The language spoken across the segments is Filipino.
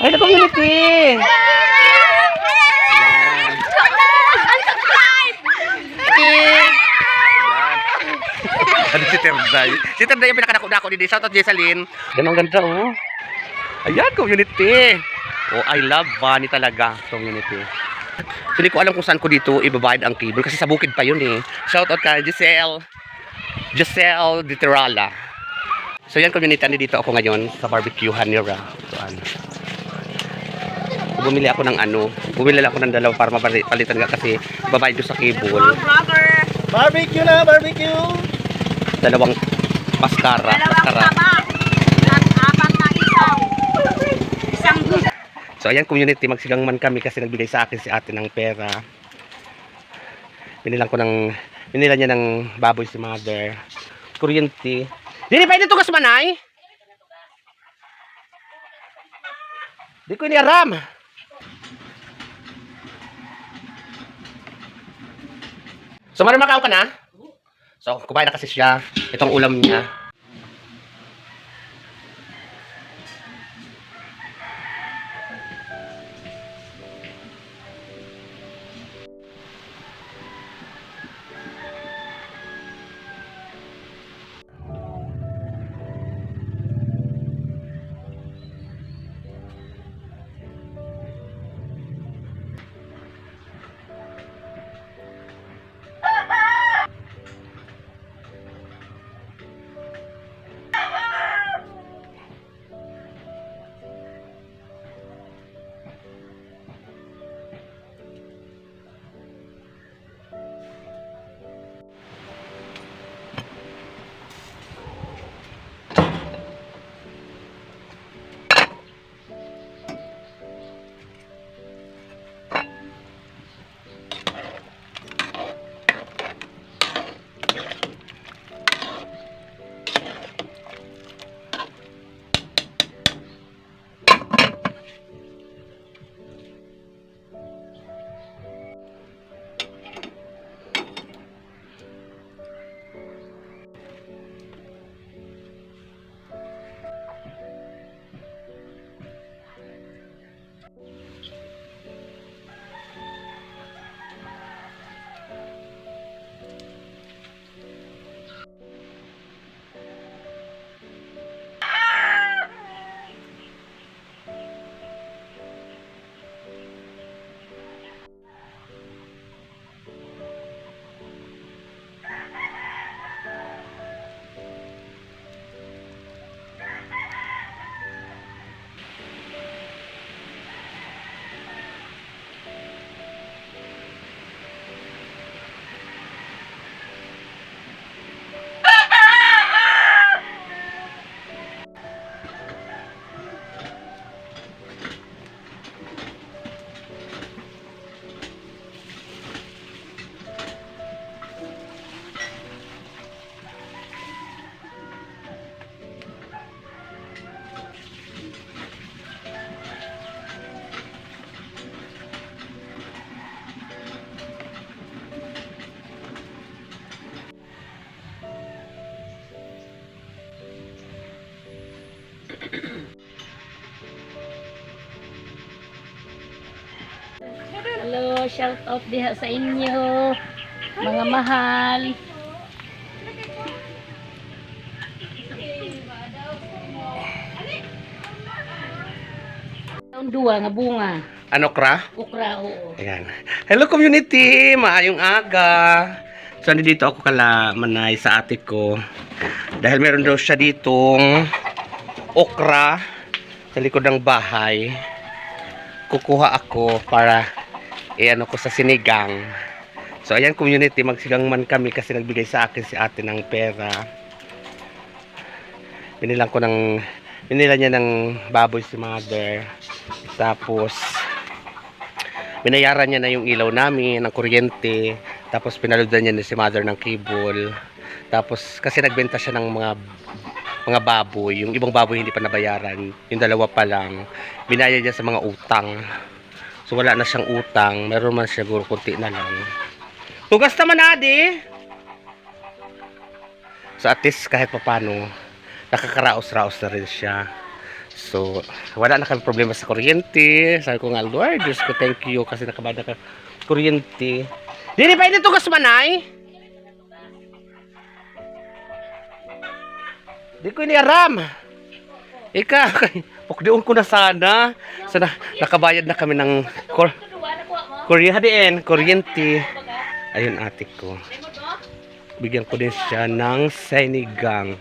Ay, na community! Ano si Terday? Si Terday yung pinakanako-dako din. Shoutout Jessalyn. Yan ang ganda, oh. Ayan, community. Oh, I love Bunny talaga, community. Hindi ko alam kung saan ko dito ibabayad ang cable kasi sa bukid pa yun eh. Shoutout ka, Giselle Diterala. So yan, community, dito ako ngayon sa barbecue Hanira. Bumili ako ng bumili ako ng dalawa para mapalitan nga kasi babayad ko sa cable. Barbecue na, barbecue! Dalawang maskara. So ayan, community, magsigang man kami kasi nagbigay sa akin si ate ng pera. Binila niya ng baboy si mother. Kuryente. Dili pa ito tugas manay? Di ko iniaram. So marumakaw ka na? So kumain na kasi siya. Itong ulam niya. Hello, shout out diha sa inyo, mga mahal. Taon duwa nga bunga. Ano kra? Ukra, oo. Ayan. Hello community! Maayong aga! So dito ako kala manay sa ate ko. Dahil meron daw siya ditong okra sa likod ng bahay. Kukuha ako para ano ko sa sinigang. So ayan community, magsigang man kami kasi nagbigay sa akin si ate ng pera. Binila niya ng baboy si mother. Tapos binayaran niya na yung ilaw namin ng kuryente. Tapos pinaludan niya na si mother ng cable. Tapos kasi nagbenta siya ng mga baboy. Yung ibang baboy hindi pa nabayaran. Yung dalawa pa lang. Binayad niya sa mga utang. So wala na siyang utang. Meron man siguro kunti na lang. Tugas naman adi. So at least kahit papano nakakaraos-raos na rin siya. So, wala na kami problema sa kuryente. Sabi ko nga, Lord, Diyos ko, thank you kasi nakabada ka kuryente. Dili pa ito gas manay? Di ko iniaram. Ika, pukdion ko na sana. Sana, nakabayad na kami ng kuryente. Ayun, ate ko. Bigyan ko din siya ng sinigang.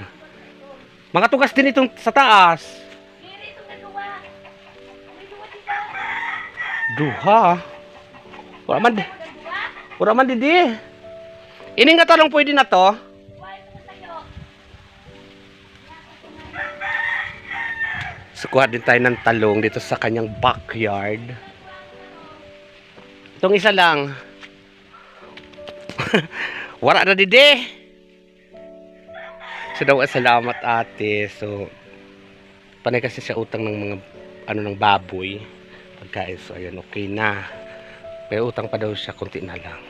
Mga tugas din itong sa taas. Duha. Wala man didi. Ini nga talong pwede na to. Sukuha din tayo ng talong dito sa kanyang backyard. Itong isa lang. Wala na didi. So daw salamat ate. So panay kasi siya utang ng mga ng baboy. Pagkain. So ayan, okay na. May utang pa daw siya, konti na lang.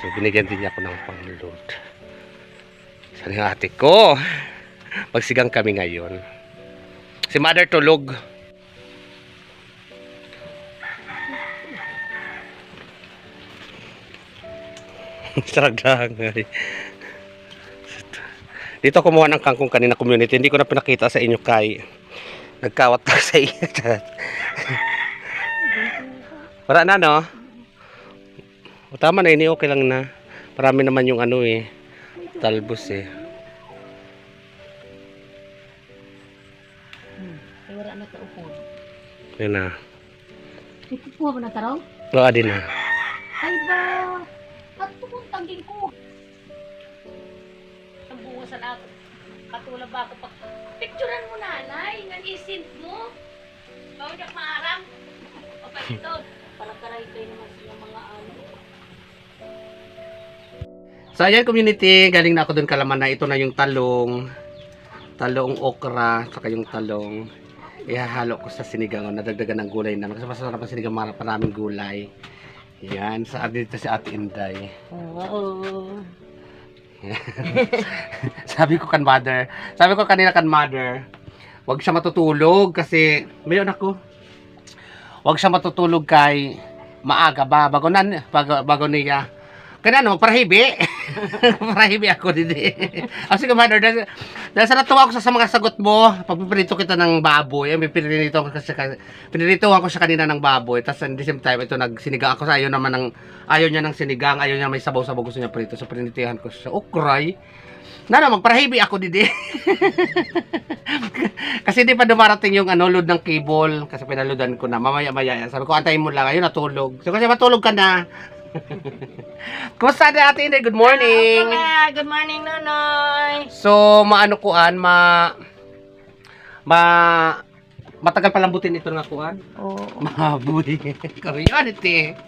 So binigyan din niya ako ng pang-load. Sana yung ate ko. Magsigang kami ngayon. Si mother tulog. Saragdahan nga rin. Dito kumuha ng kangkong kanina community. Hindi ko na pinakita sa inyo kay nagkawat na sa inyo. Para na no? O, tama na ini, okay lang na. Marami naman yung talbos eh. Wala na taupod. Yun na. Ipupuha ba na taraw? Oo, adi na. Ay ba? At pupuntang din ko. Ang buwasan ako. Katulad ba ako pag... Picturean mo nanay. Nag-isint mo. Bawal niya maarang. O pa ito. Para karay kayo naman sila mga ano. So ayan community, galing na ako dun kalaman na ito na yung talong okra, saka yung talong. Ihahalo ko sa sinigang, nadagdagan ng gulay na. Kasi masarap ang sinigang, maraming gulay. Yan, dito si Ate Inday. Oo. Sabi ko kanina kan mother, wag siya matutulog kasi mayon ako. Wag siya matutulog kay maaga ba bago niya. Kaya magparahibi. Parahibi ako didi. Kasi mother, dahil sa natuwa ako sa mga sagot mo, pagpipirito kita ng baboy. Pinirito ko siya kanina ng baboy. Tapos at the same time, ito nagsinigang ako sa ayaw niya ng sinigang, ayaw niya may sabaw-sabaw, gusto niya prito. So piniritihan ko siya. Okray. Magparahibi ako didi. Kasi di pa dumarating yung load ng cable. Kasi pinaloadan ko na. Mamaya-maya. Sabi ko, antayin mo lang. Ayun, natulog. So kasi matulog ka na. Kumusta na Ate Inday? Good morning. Good morning, Nonoy. So, matagal palambutin ito ng kuan. Oo. Mabuhi. Community.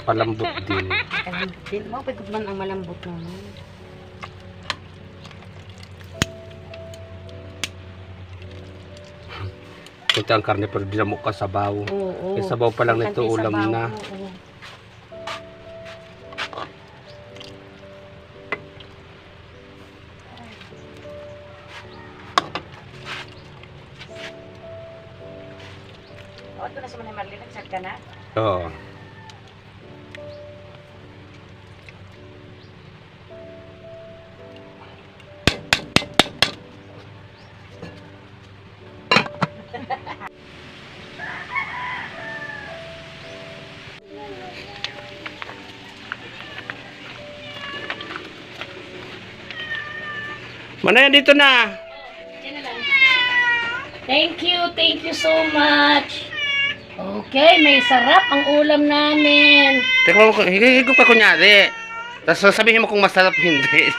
Palambot din. Din mo, pagod man ang malambot naman. Ito ang karne pero dinamok ka sabaw. Oo. Yung sabaw pa lang nito Konti ulam sabaw, na. oo. O, ito na si Manay Marlene. Nagsat ka na? Oo. Manay, dito na. Yan na lang. Thank you so much. Okay, may sarap ang ulam namin. Teka mo, higop ka kunyari. Tapos sabihin mo kung masarap, hindi.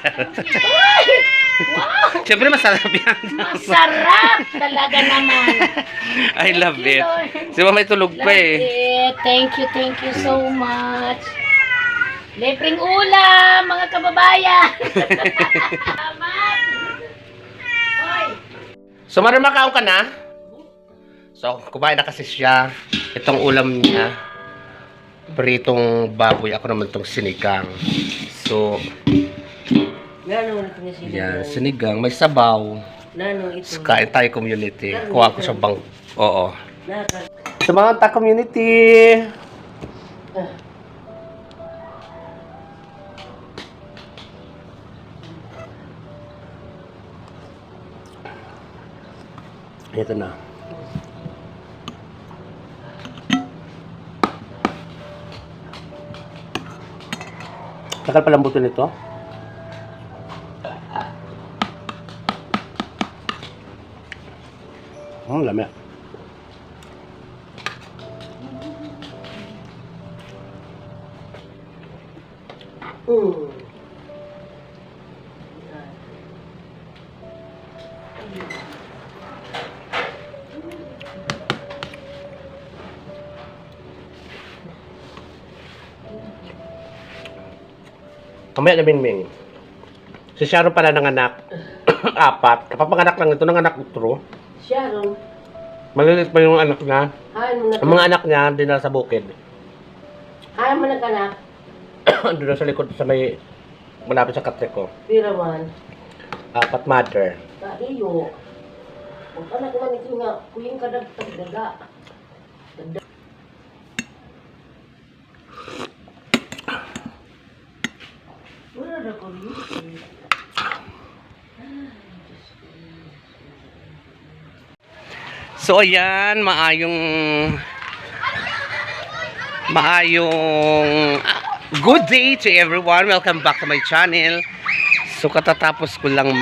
Wow! Siyempre masarap yan. Masarap talaga naman. I love Thank you, it. Lord. Si Mama itulog pa Love eh. it. Thank you so much. Libreng ulam, mga kababayan. Salamat. Hoy. So, Mother, makaon ka na? So, kumain na kasi siya. Itong ulam niya. Pritong baboy. Ako naman itong sinigang. So, Gano'n ito niya yan. Sinigang. May sabaw. Nano ito. So, kain tayo community. Kuha ko sa bang... Oo. Naka. Sa mga ta community. Ito na. Takal palang buto nito. Lami. Kamaya na Mingming. Si Sharon pala nanganak. Apat. Kapapanganak lang ito, nanganak utro. Sharon. Malilit pa yung anak niya. Hayan mo na. Ang mga anak niya, dinala sa bukid. Hayan mo na kanak. Doon na sa likod sa may malapit sa Katreko. Pirawan. Apat mother. Kaiyo. Kung anak naman ito nga, kuying kadagtag daga. Wala na ko rin. So ayan, maayong good day to everyone. Welcome back to my channel. So katatapos ko lang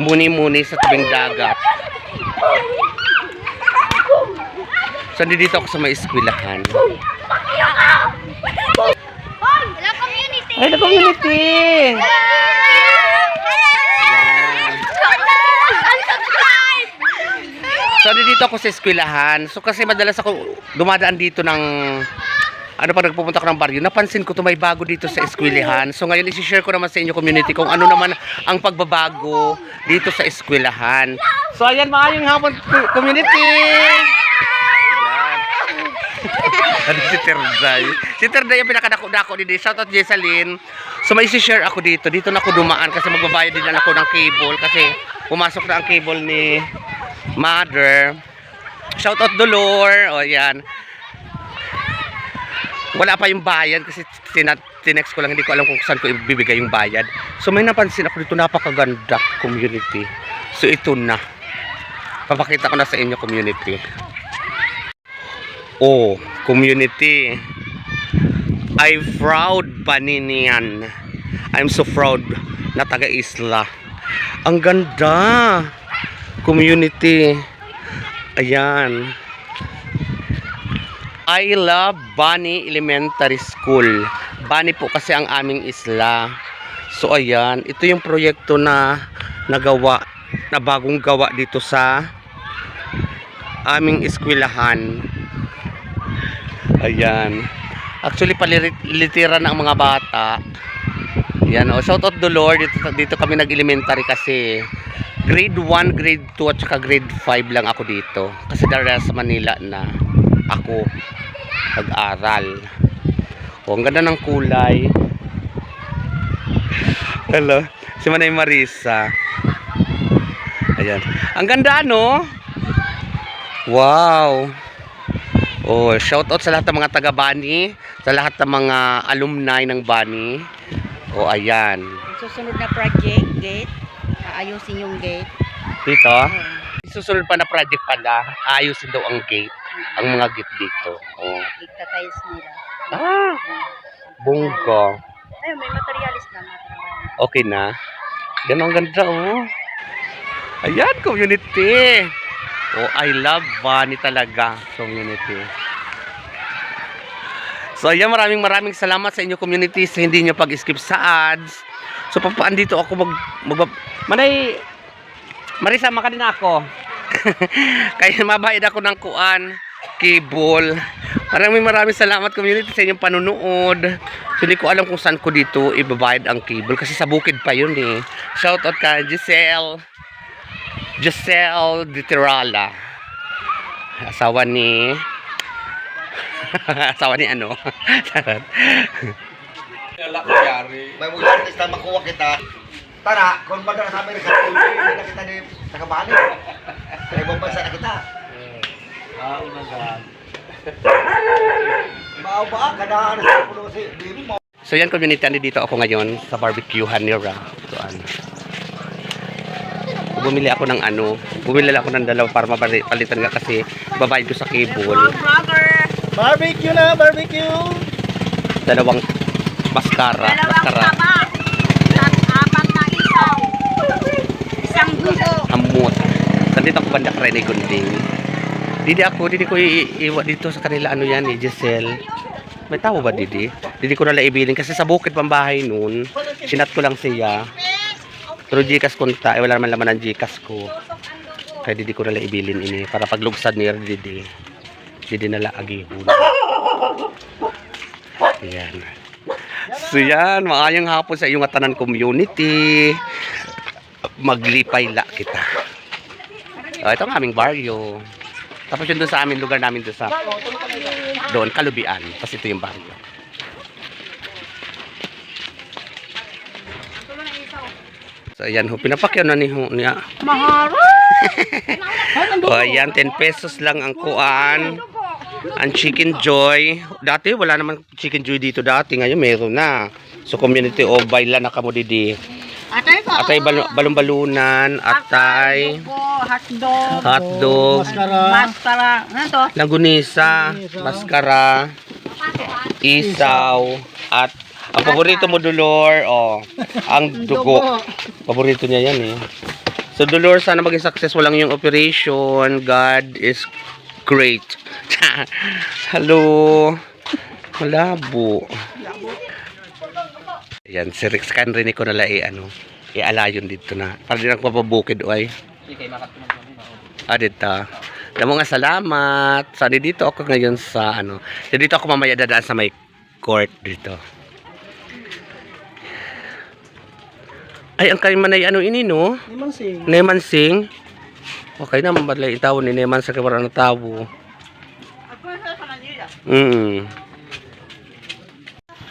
muni-muni sa tabing dagat. So dito ako sa may eskwelahan. Hello, community! Ay, the community! So dito ako sa eskwelahan. So kasi madalas ako dumadaan dito ng pag nagpupunta ko ng baryo, napansin ko may bago dito sa eskwelahan. So ngayon i-share ko naman sa inyo community kung ano naman ang pagbabago dito sa eskwelahan. So ayan, maayong hapon community. Ano si Terday? Si Terday yung pinakadako-dako dito. Shoutout Jessalyn. So may i-share ako dito. Dito na ako dumaan kasi magbabayad din ako ng cable kasi pumasok na ang cable ni Mother. Shoutout Dolor. O yan. Wala pa yung bayad kasi tinext ko lang, hindi ko alam kung saan ko ibibigay yung bayad. So may napansin ako dito, napakaganda community. So ito na. Papakita ko na sa inyo community. Oh, community. I'm proud paninian. I'm so proud na taga-isla. Ang ganda. Community. Ayan. I love Bani Elementary School. Bani po kasi ang aming isla. So ayan, ito yung proyekto na nagawa, na bagong gawa dito sa aming eskwelahan. Ayan. Actually, palitiran ng mga bata. Yan, oh, shout out Dolor. Dito kami nag-elementary kasi grade 1, grade 2 at saka grade 5 lang ako dito. Kasi dahil sa Manila na ako nag-aral. Oh, ang ganda ng kulay. Hello, si Manay Marisa. Ayan. Ang ganda, no? Wow. Oh, shout out sa lahat ng mga taga-Bani, sa lahat ng mga alumni ng Bani. Oh, ayan. Susunod na project, gate. Aayusin yung gate. Dito, susunod pa na project pala, ayusin daw ang gate, ang mga gate dito. Oh. Igtatiles nila. Ah, bongga. Ayun, may materialis na matrabaho. Okay na. Yan ang ganda, oh. Ayan, community. Oh, I love Bani talaga, community. So, ayan, maraming salamat sa inyo, community, sa hindi nyo pag-skip sa ads. So, papaandito ako Manay, Marisa, maka din ako. Kaya mabayad ako ng cable. Maraming salamat, community, sa inyong panunood. So, hindi ko alam kung saan ko dito ibabayad ang cable kasi sa bukid pa yun eh. Shout out ka Giselle Ditirala, asawa ni ano. May mga artista makuha kita. Tara, kung ba na sa Amerika, hindi na kita ni nakabali. Sa ibang bansa na kita. Maaba, kadaan sa puno si Bibi mo. So yan, community, dito ako ngayon sa barbecuehan ni Ra. Bumili ako ng bumili ako ng dalawa para mapalitan nga kasi babayad ko sa cable. Barbecue na, barbecue! Dalawang mascara. Apat na isaw. Isang gusto. Amot. Nandito ako banda Rene Gunding. Didi ko iiwa dito sa kanila yan ni Giselle. May tao ba Didi ko na laibilin kasi sa bukid pambahay noon. Sinat ko lang siya. Pero Gcash kunta, wala naman laman ng Gcash ko. Kaya Didi ko na laibilin ini para paglugsad ni Didi na laagihon. Ayan. So yan, maayong hapon sa iyong atanan community. Maglipay la kita. Ito ang aming baryo. Tapos yun doon sa amin, lugar namin doon, Kalubian. Tapos ito yung baryo. So ayan, pinapakyaw na niya. Maharo! O ayan, 10 pesos lang ang kuan. Ang Chicken Joy. Dati wala naman Chicken Joy dito dati. Ngayon meron na. So community o bayla na kamo didi. Atay balon-balunan. Atay hotdog. Maskara. Ano to? Langgunisa. Maskara. Isaw. At ang paborito mo, Dolor, ang dugo. Paborito niya yan eh. So Dolor, sana maging successful lang yung operation. God is great. Hello. Malabo. Ayan, si Rex kan rin ko nala ialayon dito na. Para din ako mapabukid oy. Dito. Damo nga salamat. So dito ako ngayon sa dito ako mamaya dadaan sa may court dito. Ay, ang kayo manay ini no? Neman Sing. Okay na, mabalay itaw ni Neman sa kawaran na tabo.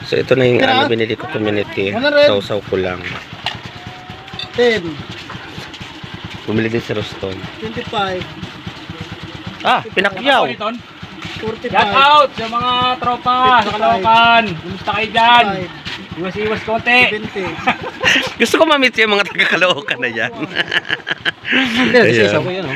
So ito na yung binili ko community. Sausaw ko lang. 10, Bumili din si Roston. 25, Pinakyaw. 45, Shout out sa mga tropa sa Caloocan. Kumusta kayo dyan? Iwas-iwas konti. 70. Gusto ko ma-meet yung mga taga-Caloocan na yan. Hindi, isa ko yan.